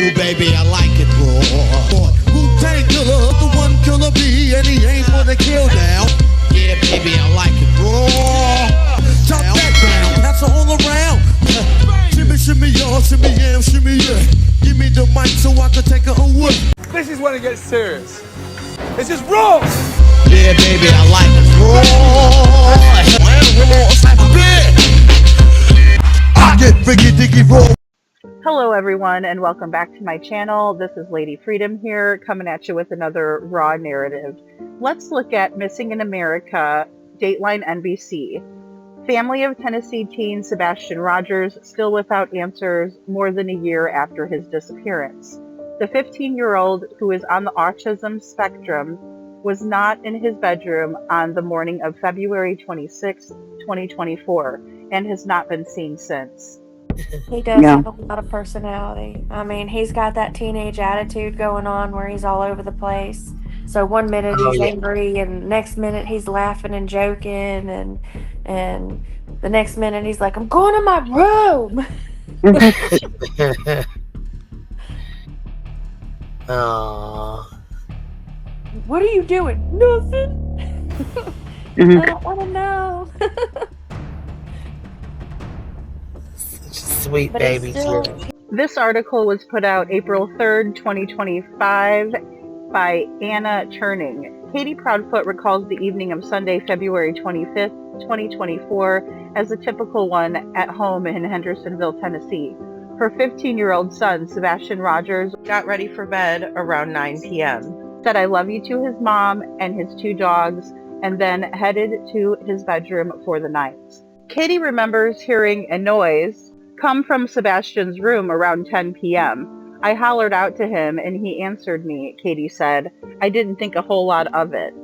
Ooh, baby, I like it raw. Wu-Tang Killer, the one killer bee, and he ain't for the kill now. Yeah, baby, I like it raw. Drop that down, pass it all around. Shimmy, shimmy, y'all, shimmy, yeah, shimmy, yeah. Give me the mic so I can take it away. This is when it gets serious. This is raw. Yeah, baby, I like it raw. I get Biggie Diggy raw. Hello everyone, and welcome back to my channel. This is Lady Freedom here, coming at you with another raw narrative. Let's look at Missing in America, Dateline NBC. Family of Tennessee teen Sebastian Rogers still without answers more than a year after his disappearance. The 15-year-old, who is on the autism spectrum, was not in his bedroom on the morning of February 26, 2024, and has not been seen since. He does have a lot of personality. I mean, he's got that teenage attitude going on where he's all over the place. So one minute he's angry, and next minute he's laughing and joking, and the next minute he's like, "I'm going to my room." What are you doing? Nothing. I don't want to know. Sweet baby. This article was put out April 3rd, 2025 by Anna Turning. Katie Proudfoot recalls the evening of Sunday, February 25th, 2024 as a typical one at home in Hendersonville, Tennessee. Her 15-year-old son, Sebastian Rogers, got ready for bed around 9 p.m., said "I love you" to his mom and his two dogs, and then headed to his bedroom for the night. Katie remembers hearing a noise come from Sebastian's room around 10 p.m. "I hollered out to him and he answered me," Katie said. "I didn't think a whole lot of it."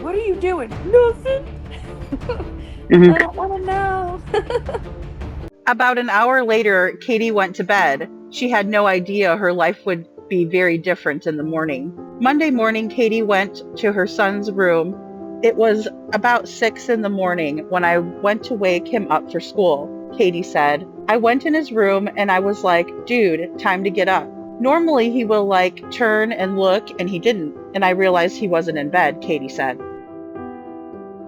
What are you doing? Nothing. I don't want to know. About an hour later, Katie went to bed. She had no idea her life would be very different in the morning. Monday morning, Katie went to her son's room. It was about 6 in the morning when I went to wake him up for school, Katie said. "I went in his room and I was like, dude, time to get up. Normally he will turn and look, and he didn't, and I realized he wasn't in bed," Katie said.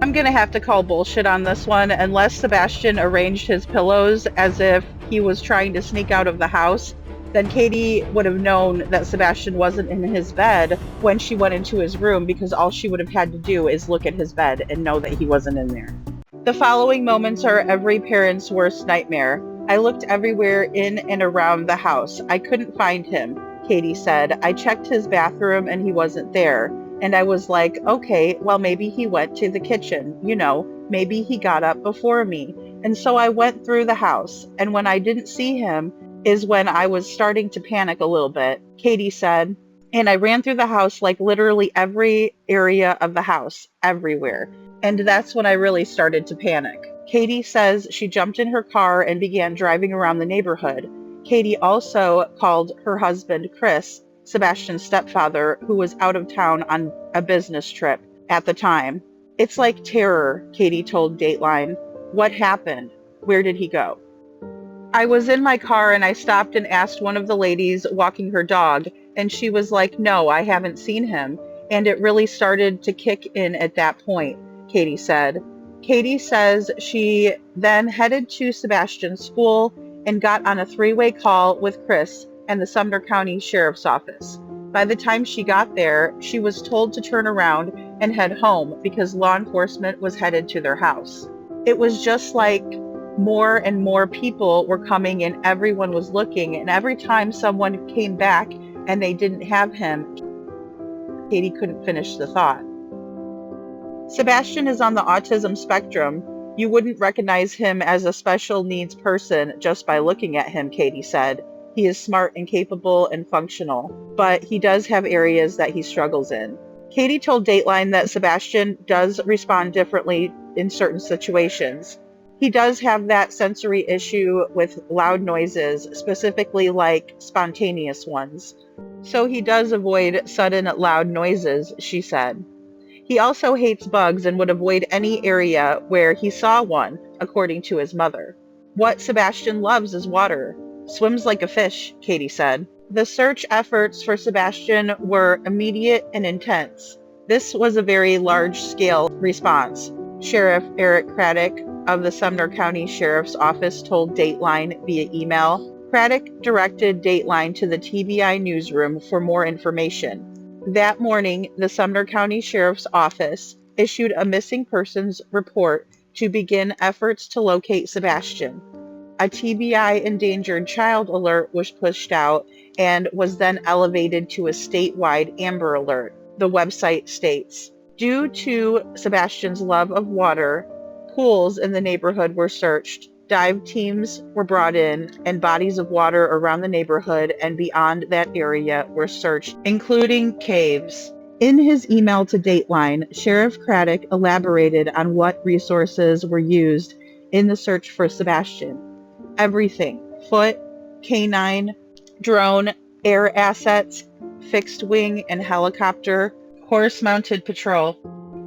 I'm gonna have to call bullshit on this one. Unless Sebastian arranged his pillows as if he was trying to sneak out of the house, then Katie would have known that Sebastian wasn't in his bed when she went into his room, because all she would have had to do is look at his bed and know that he wasn't in there. The following moments are every parent's worst nightmare. "I looked everywhere in and around the house. I couldn't find him," Katie said. "I checked his bathroom and he wasn't there. And I was like, okay, well, maybe he went to the kitchen. Maybe he got up before me. And so I went through the house. And when I didn't see him is when I was starting to panic a little bit," Katie said. "And I ran through the house, literally every area of the house, everywhere. And that's when I really started to panic." Katie says she jumped in her car and began driving around the neighborhood. Katie also called her husband, Chris, Sebastian's stepfather, who was out of town on a business trip at the time. "It's like terror," Katie told Dateline. "What happened? Where did he go?" "I was in my car and I stopped and asked one of the ladies walking her dog, and she was like, no, I haven't seen him. And it really started to kick in at that point," Katie said. Katie says she then headed to Sebastian's school and got on a 3-way call with Chris and the Sumner County Sheriff's Office. By the time she got there, she was told to turn around and head home because law enforcement was headed to their house. It was just like more and more people were coming and everyone was looking, and every time someone came back and they didn't have him, Katie couldn't finish the thought. "Sebastian is on the autism spectrum. You wouldn't recognize him as a special needs person just by looking at him," Katie said. "He is smart and capable and functional, but he does have areas that he struggles in." Katie told Dateline that Sebastian does respond differently in certain situations. He does have that sensory issue with loud noises, specifically spontaneous ones. So he does avoid sudden loud noises, she said. He also hates bugs and would avoid any area where he saw one, according to his mother. What Sebastian loves is water. swims like a fish, Katie said. The search efforts for Sebastian were immediate and intense. This was a very large-scale response, Sheriff Eric Craddock of the Sumner County Sheriff's Office told Dateline via email. Craddock directed Dateline to the TBI newsroom for more information. That morning, the Sumner County Sheriff's Office issued a missing persons report to begin efforts to locate Sebastian. A TBI endangered child alert was pushed out and was then elevated to a statewide Amber Alert, the website states. Due to Sebastian's love of water, pools in the neighborhood were searched, dive teams were brought in, and bodies of water around the neighborhood and beyond that area were searched, including caves. In his email to Dateline, Sheriff Craddock elaborated on what resources were used in the search for Sebastian. Everything: foot, canine, drone, air assets, fixed wing and helicopter, horse-mounted patrol,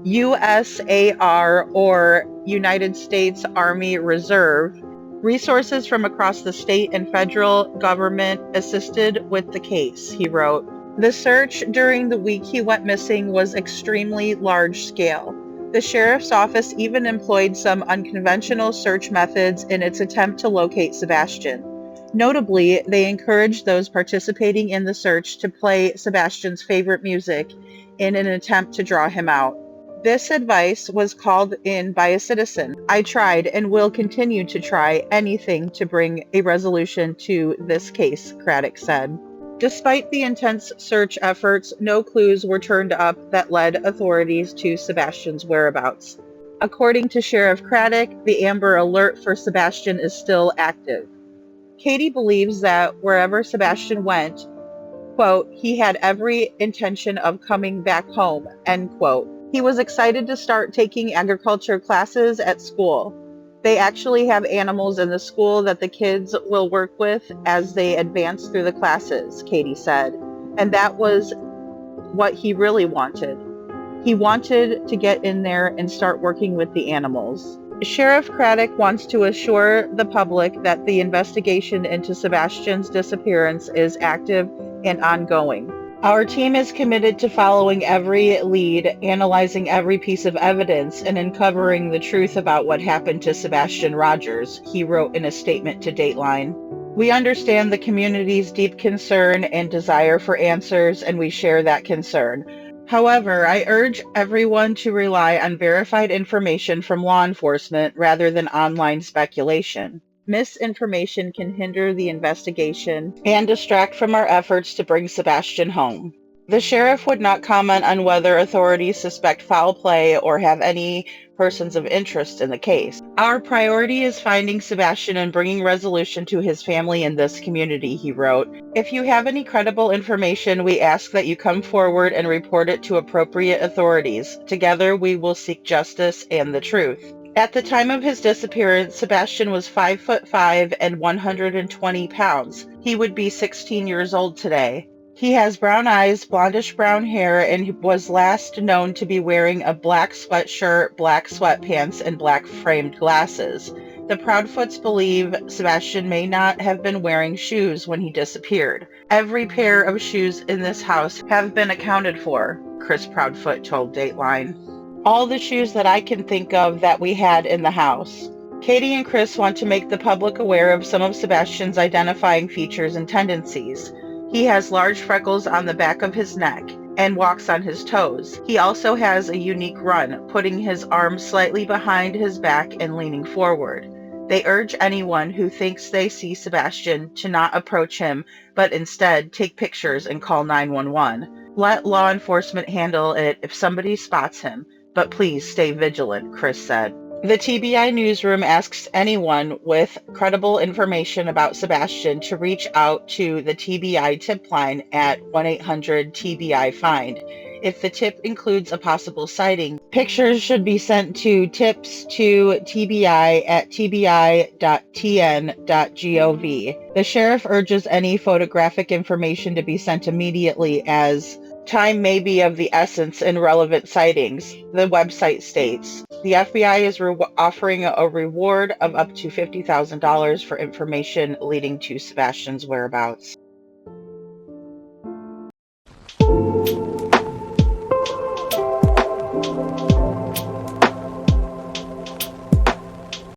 USAR or United States Army Reserve. Resources from across the state and federal government assisted with the case, he wrote. The search during the week he went missing was extremely large scale. The sheriff's office even employed some unconventional search methods in its attempt to locate Sebastian. Notably, they encouraged those participating in the search to play Sebastian's favorite music in an attempt to draw him out. This advice was called in by a citizen. I tried and will continue to try anything to bring a resolution to this case, Craddock said. Despite the intense search efforts, no clues were turned up that led authorities to Sebastian's whereabouts. According to Sheriff Craddock, the Amber Alert for Sebastian is still active. Katie believes that wherever Sebastian went, quote, he had every intention of coming back home, end quote. He was excited to start taking agriculture classes at school. They actually have animals in the school that the kids will work with as they advance through the classes, Katie said. And that was what he really wanted. He wanted to get in there and start working with the animals. Sheriff Craddock wants to assure the public that the investigation into Sebastian's disappearance is active and ongoing. Our team is committed to following every lead, analyzing every piece of evidence, and uncovering the truth about what happened to Sebastian Rogers, he wrote in a statement to Dateline. We understand the community's deep concern and desire for answers, and we share that concern. However, I urge everyone to rely on verified information from law enforcement rather than online speculation. Misinformation can hinder the investigation and distract from our efforts to bring Sebastian home. The sheriff would not comment on whether authorities suspect foul play or have any persons of interest in the case. Our priority is finding Sebastian and bringing resolution to his family in this community, he wrote. If you have any credible information, we ask that you come forward and report it to appropriate authorities. Together, we will seek justice and the truth. At the time of his disappearance, Sebastian was 5'5" and 120 pounds. He would be 16 years old today. He has brown eyes, blondish brown hair, and was last known to be wearing a black sweatshirt, black sweatpants, and black framed glasses. The Proudfoots believe Sebastian may not have been wearing shoes when he disappeared. Every pair of shoes in this house have been accounted for, Chris Proudfoot told Dateline. All the shoes that I can think of that we had in the house. Katie and Chris want to make the public aware of some of Sebastian's identifying features and tendencies. He has large freckles on the back of his neck and walks on his toes. He also has a unique run, putting his arms slightly behind his back and leaning forward. They urge anyone who thinks they see Sebastian to not approach him, but instead take pictures and call 911. Let law enforcement handle it if somebody spots him, but please stay vigilant, Chris said. The TBI newsroom asks anyone with credible information about Sebastian to reach out to the TBI tip line at 1-800-TBI-FIND. If the tip includes a possible sighting, pictures should be sent to tips2tbi@tbi.tn.gov. The sheriff urges any photographic information to be sent immediately as Time may be of the essence in relevant sightings, the website states. The FBI is offering a reward of up to $50,000 for information leading to Sebastian's whereabouts.